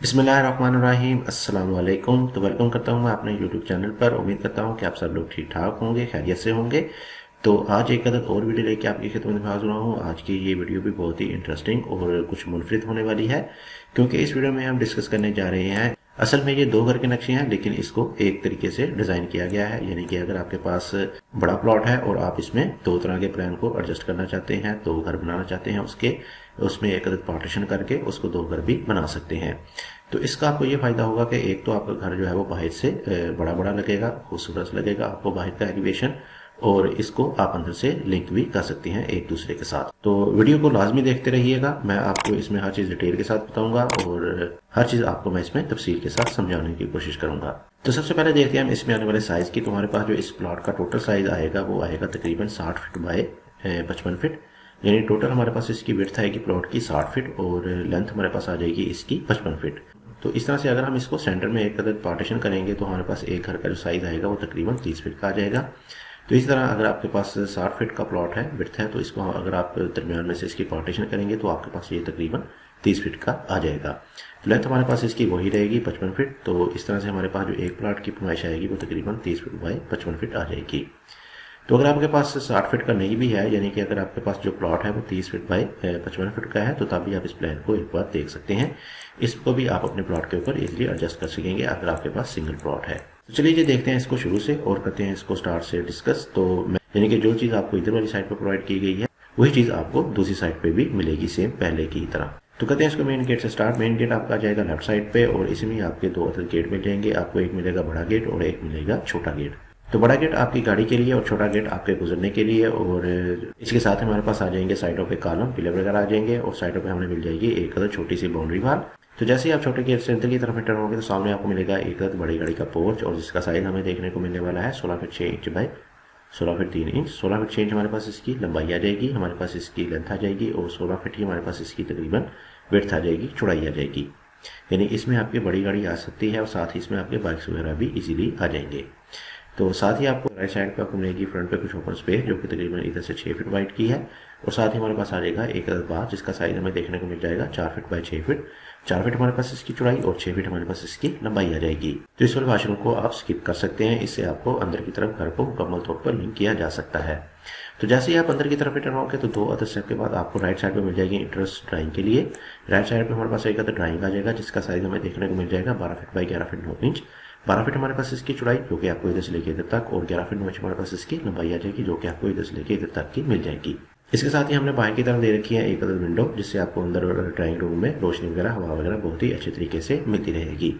बिस्मिल्लाहिर्रहमानिर्रहीम अस्सलाम वालेकुम। तो वेलकम करता हूँ मैं अपने यूट्यूब चैनल पर। उम्मीद करता हूँ कि आप सब लोग ठीक ठाक होंगे, खैरियत से होंगे। तो आज एक अदद और वीडियो लेके आपकी खिदमत में हाजिर हुआ हूँ। आज की ये वीडियो भी बहुत ही इंटरेस्टिंग और कुछ मुनफरिद होने वाली है, क्योंकि इस वीडियो में हम डिस्कस करने जा रहे हैं। असल में ये दो घर के नक्शे हैं, लेकिन इसको एक तरीके से डिज़ाइन किया गया है। यानी कि अगर आपके पास बड़ा प्लॉट है और आप इसमें दो तरह के प्लान को एडजस्ट करना चाहते हैं, दो घर बनाना चाहते हैं, उसमें एक अदद पार्टीशन करके उसको दो घर भी बना सकते हैं। तो इसका आपको ये फ़ायदा होगा कि एक तो आपका घर जो है वो बाहर से बड़ा बड़ा लगेगा, खूबसूरत लगेगा आपको बाहर का एलिवेशन, और इसको आप अंदर से लिंक भी कर सकते हैं एक दूसरे के साथ। तो वीडियो को लाजमी देखते रहिएगा, मैं आपको इसमें हर चीज़ डिटेल के साथ बताऊंगा और हर चीज़ आपको मैं इसमें तफसील के साथ समझाने की कोशिश करूंगा। तो सबसे पहले देखते हैं हम इसमें आने वाले साइज़ की। तो हमारे पास जो इस प्लॉट का टोटल साइज़ आएगा वो आएगा तकरीबन 60 फीट बाय 55 फीट। यानी टोटल हमारे पास इसकी विड्थ आएगी प्लॉट की 60 फीट और लेंथ हमारे पास आ जाएगी इसकी 55 फीट। तो इस तरह से अगर हम इसको सेंटर में एक अदद पार्टीशन करेंगे तो हमारे पास एक घर का जो साइज़ आएगा वो तकरीबन 30 फीट का आ जाएगा। तो इस तरह अगर आपके पास 60 फीट का प्लॉट है, विड्थ है, तो इसको अगर आप दरमियान में से इसकी पार्टीशन करेंगे तो आपके पास ये तकरीबन 30 फीट का आ जाएगा। तो लेंथ हमारे पास इसकी वही रहेगी 55 फीट। तो इस तरह से हमारे पास जो एक प्लॉट की पैमाइश आएगी वो तकरीबन 30 फीट बाय 55 फीट आ जाएगी। तो अगर आपके पास 60 फीट का नहीं भी है, यानी कि अगर आपके पास जो प्लॉट है वो 30 फीट बाय 55 फीट का है, तो तभी आप इस प्लान को एक बार देख सकते हैं। इसको भी आप अपने प्लॉट के ऊपर इजीली एडजस्ट कर सकेंगे अगर आपके पास सिंगल प्लॉट है। तो चलिए जी देखते हैं इसको शुरू से और करते हैं इसको स्टार्ट से डिस्कस। तो यानी कि जो चीज़ आपको इधर वाली साइड पर प्रोवाइड की गई है वही चीज़ आपको दूसरी साइड पर भी मिलेगी, सेम पहले की तरह। तो कहते हैं इसको मेन गेट से स्टार्ट। मेन गेट आपका जाएगा लेफ्ट साइड पे और इसमें आपके दो अदर गेट मिल जाएंगे। आपको एक मिलेगा बड़ा गेट और एक मिलेगा छोटा गेट। तो बड़ा गेट आपकी गाड़ी के लिए और छोटा गेट आपके गुजरने के लिए, और इसके साथ हमारे पास आ जाएंगे साइडों पे कॉलम, पिलर वगैरह आ जाएंगे, और साइडों पे हमें मिल जाएगी एक अदर छोटी सी बाउंड्री वाल। तो जैसे ही आप छोटे गेट से अंदर की तरफ एंटर होंगे तो सामने आपको मिलेगा एक अदर बड़ी गाड़ी का पोर्च, और जिसका साइज हमें देखने को मिलने वाला है 16 feet 6 inch by 16 feet 3 inch. 16 feet 6 inch हमारे पास इसकी लंबाई आ जाएगी, हमारे पास इसकी लेंथ आ जाएगी, और 16 फीट ही हमारे पास इसकी तकरीबन विड्थ आ जाएगी, चौड़ाई आ जाएगी। यानी इसमें आपकी बड़ी गाड़ी आ सकती है और साथ ही इसमें आपके बाइक्स वगैरह भी इजीली आ जाएंगे। तो साथ ही आपको राइट साइड पे आपको मिलेगी फ्रंट पे कुछ ओपन स्पेस जो कि तकरीबन इधर से 6 फीट वाइड की है, और साथ ही हमारे पास आ जाएगा एक अदर बार जिसका साइज हमें देखने को मिल जाएगा 4 फीट बाय 6 फीट। 4 फीट हमारे पास इसकी चौड़ाई और 6 फीट हमारे पास इसकी लंबाई आ जाएगी। तो इस वाले वाशरूम को आप स्किप कर सकते हैं, इससे आपको अंदर की तरफ घर को मुकम्मल तौर पर लिंक किया जा सकता है। तो जैसे ही आप अंदर की तरफ एंटर होंगे तो दो अदर स्टेप के बाद आपको राइट साइड पे मिल जाएगी इंट्रेंस ड्राइंग के लिए। राइट साइड पे हमारे पास एक अदर ड्राइंग आ जाएगा जिसका साइज हमें देखने को मिल जाएगा 12 feet by 11 feet 9 inch. 12 feet हमारे पास इसकी चौड़ाई जो कि आपको इधर से लेके इधर तक, और 11 फीट 9 इंच हमारे पास इसकी लंबाई आ जाएगी जो कि आपको इधर से लेके इधर तक की मिल जाएगी। इसके साथ ही हमने बाहर की तरफ दे रखी है एक अदर विंडो, जिससे आपको अंदर ड्राइंग रूम में रोशनी वगैरह, हवा वगैरह बहुत ही अच्छे तरीके से मिलती रहेगी।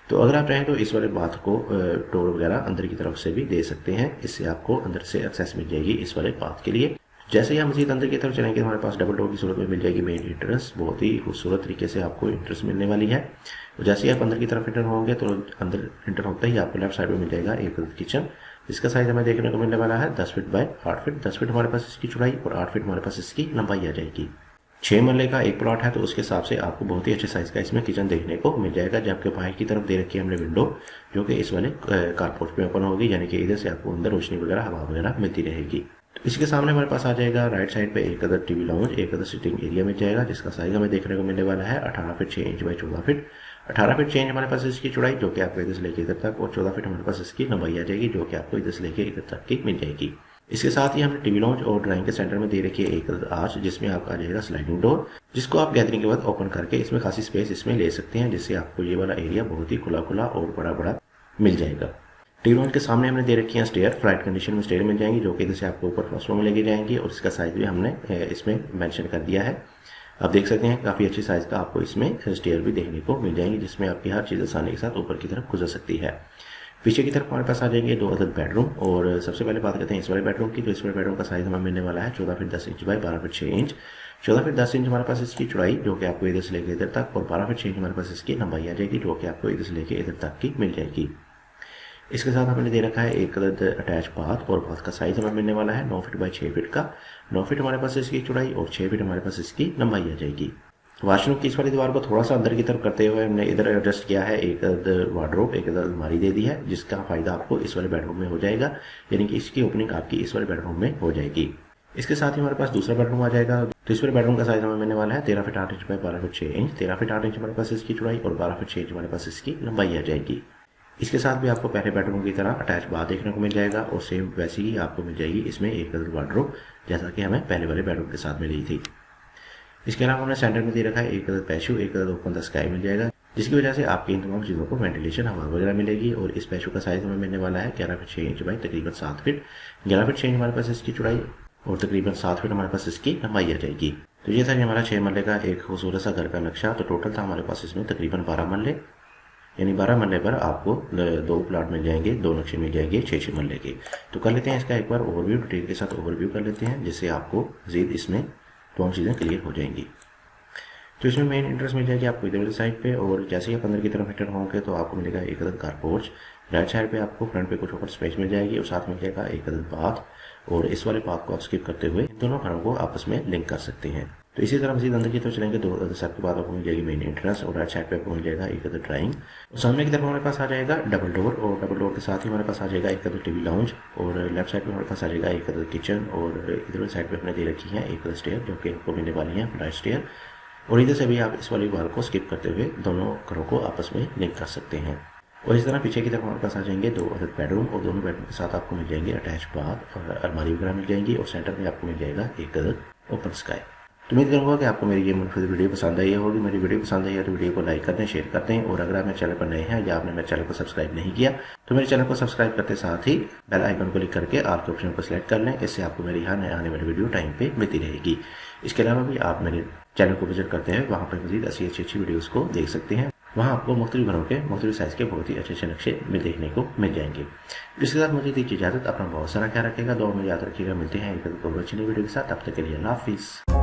तो अगर आप चाहें तो इस वाले बाथ को डोर वगैरह अंदर की तरफ से भी दे सकते हैं, इससे आपको अंदर से एक्सेस मिल जाएगी इस वाले बाथ के लिए। जैसे ही हम मजीद अंदर की तरफ चलेंगे हमारे पास डबल डोर की सूरत में मिल जाएगी मेन एंट्रेंस। बहुत ही खूबसूरत तरीके से आपको एंट्रेंस मिलने वाली है। तो जैसे ही आप अंदर की तरफ एंटर होंगे तो अंदर एंटर होते ही आपको लेफ्ट साइड में मिल जाएगा एक किचन, जिसका साइज हमें देखने को मिलने वाला है 10 फीट बाय 8 फीट। 10 फीट हमारे पास इसकी चौड़ाई और 8 फीट हमारे पास इसकी लंबाई आ जाएगी। 6 मरले का एक प्लॉट है तो उसके हिसाब से आपको बहुत ही अच्छे साइज का इसमें किचन देखने को मिल जाएगा। जबकि बाहर की तरफ दे रखी है हमने विंडो जो कि इस वाले कारपोर्ट में ओपन होगी, यानी कि इधर से आपको अंदर रोशनी वगैरह, हवा वगैरह मिलती रहेगी। तो इसके सामने हमारे पास आ जाएगा राइट साइड पे एक अदर टीवी लाउंज, एक अदर सिटिंग एरिया मिल जाएगा, जिसका साइज हमें देखने को मिलने वाला है 18 feet 6 inch by 14 feet. 18 feet 6 inch हमारे पास इसकी चौड़ाई जो कि आपको इधर से लेके इधर तक, और 14 फीट हमारे पास इसकी लंबाई आ जाएगी जो कि आपको इधर से लेके इधर तक की मिल जाएगी। इसके साथ ही हमने टीवी लॉन्च और ड्राइंग के सेंटर में दे रखी है एक आर्च, जिसमें आपका आ जाएगा स्लाइडिंग डोर, जिसको आप गैदरिंग के बाद ओपन करके इसमें खासी स्पेस इसमें ले सकते हैं, जिससे आपको ये वाला एरिया बहुत ही खुला खुला और बड़ा बड़ा मिल जाएगा। टीवी लॉन्च के सामने हमने दे रखी है स्टेयर, फ्लाइट कंडीशन में स्टेयर मिल जाएंगी जो कि इधर से आपको ऊपर फर्स्ट फ्लोर में लेके जाएंगी, और इसका साइज भी हमने इसमें मेंशन कर दिया है। आप देख सकते हैं काफ़ी अच्छी साइज का आपको इसमें स्टेयर भी देखने को मिल जाएंगी, जिसमें आपकी हर चीज़ आसानी के साथ ऊपर की तरफ गुजर सकती है। पीछे की तरफ हमारे पास आ जाएंगे दो अदर बेडरूम, और सबसे पहले बात करते हैं इस वाले बेडरूम की। तो इस वाले बेडरूम का साइज हमें मिलने वाला है 14 feet 10 inch by 12 feet 6 inch. 14 feet 10 inch हमारे पास इसकी चौड़ाई जो कि आपको इधर से लेकर इधर तक, और 12 फीट 6 इंच हमारे पास इसकी लंबाई आ जाएगी जो कि आपको इधर से लेकर इधर तक की मिल जाएगी। इसके साथ हमने दे रखा है एक अदर अटैच बाथ, और बाथ का साइज हमें मिलने वाला है 9 फीट बाय 6 फीट का। 9 फीट हमारे पास इसकी चौड़ाई और 6 फीट हमारे पास इसकी लंबाई आ जाएगी। वाशरूम की इस वाली दीवार को थोड़ा सा अंदर की तरफ करते हुए हमने इधर एडजस्ट किया है, एक अदर वार्डरोब, एक अदर अलमारी दे दी है, जिसका फायदा आपको इस वाले बेडरूम में हो जाएगा, यानी कि इसकी ओपनिंग आपकी इस वाले बेडरूम में हो जाएगी। इसके साथ ही हमारे पास दूसरा बेडरूम आ जाएगा। तो इस पर बेडरूम का साइज हमें मिलने वाला है 13 feet 8 inch by 12 feet 6 inch. 13 feet 8 inch हमारे पास इसकी चौड़ाई और 12 फीट 6 इंच हमारे पास इसकी लंबाई आ जाएगी। इसके साथ भी आपको पहले बेडरूम की तरह अटैच बाथ देखने को मिल जाएगा और सेम वैसी ही आपको मिल जाएगी इसमें एक अदर वार्डरोब, जैसा कि हमें पहले वाले बेडरूम के साथ मिली थी। इसके अलावा हमने सेंटर में दे रखा है एक अदर पैशू, एक अदर ओपन द स्काई मिल जाएगा, जिसकी वजह से आपकी इन तमाम चीज़ों को वेंटिलेशन हवा वगैरह मिलेगी। और इस पैशू का साइज हमें मिलने वाला है 11 फीट 6 इंच बाई तकरीबन 7 फीट। 11 फीट 6 इंच हमारे पास इसकी चौड़ाई और तकरीबन 7 फीट हमारे पास इसकी लंबाई आ जाएगी। तो ये था कि हमारा 6 मरले का एक खूबसूरत सा घर का नक्शा। तो टोटल था हमारे पास इसमें तकरीबन 12 मरले, यानी 12 मरले पर आपको 2 प्लाट मिल जाएंगे, 2 नक्शे मिल जाएंगे 6-6 मरले के। तो कर लेते हैं इसका एक बार ओवरव्यू, डिटेल के साथ ओवरव्यू कर लेते हैं, जिससे आपको मज़ीद इसमें तमाम चीज़ें क्लियर हो जाएंगी। तो इसमें मेन इंटरेस्ट मिल जाएगी आपको इधर वाली साइड पे, और जैसे ही आप अंदर की तरफ एंटर होंगे तो आपको मिलेगा एक अदद कार पोर्च। राइट साइड पे आपको फ्रंट पे कुछ ओपन स्पेस मिल जाएगी और साथ मिल जाएगा एक अदद बाथ। और इस वाले पाथ को आप स्किप करते हुए इन दोनों घरों को आपस में लिंक कर सकते हैं। तो इसी तरह मजीद अंदर की तरफ चलेंगे तो अदर साइड के बाद आपको मिल जाएगी मेन एंट्रेंस और राइट साइड पे आपको मिल जाएगा एक अदर ड्राइंग। और सामने की तरफ हमारे पास आ जाएगा डबल डोर, और डबल डोर के साथ ही हमारे पास आ जाएगा एक अदर टीवी लाउंज। और लेफ्ट साइड पे हमारे पास आ जाएगा एक अदर किचन, और इधर वाली साइड पे हमने दे रखी है एक अदर स्टेयर, जो कि आपको मिलने वाली है फ्लाइट स्टेयर। और इधर से भी आप इस वाली वाल को स्किप करते हुए दोनों घरों को आपस में लिंक कर सकते हैं। और इस तरह पीछे की तरफ हमारे पास आ जाएंगे 2 अदद बेडरूम, और दोनों बेडरूम के साथ आपको मिल जाएंगे अटैच बाथ और अलमारी वगैरह मिल जाएंगी, और सेंटर में आपको मिल जाएगा एक अदद ओपन स्काई। तो उम्मीद करूँगा कि आपको मेरी ये मुफ्त वीडियो पसंद आई होगी। मेरी वीडियो पसंद आई है तो वीडियो को लाइक कर दें, शेयर कर दें, और अगर आप मेरे चैनल पर नए हैं या आपने मेरे चैनल को सब्सक्राइब नहीं किया तो मेरे चैनल को सब्सक्राइब करते साथ ही बेल आइकन को क्लिक करके ऑल के ऑप्शन को सिलेक्ट कर लें। इससे आपको मेरी हर नए आने वाली वीडियो टाइम पे मिलती रहेगी। इसके अलावा भी आप मेरे चैनल को विजिट करते हैं, वहाँ पर मजीद अच्छी वीडियोस को देख सकते हैं। वहाँ आपको मुख्तलिफ घरों के मुख्तलिफ साइज़ के बहुत ही अच्छे नक्शे में देखने को मिल जाएंगे। इसके साथ मुझे दीजिए इजाज़त, अपना बहुत सारा ख्याल रखेगा, दुआ में याद रखिएगा। मिलते हैं एक अच्छी वीडियो के साथ, तब तक के लिए अल्लाह हाफिज़।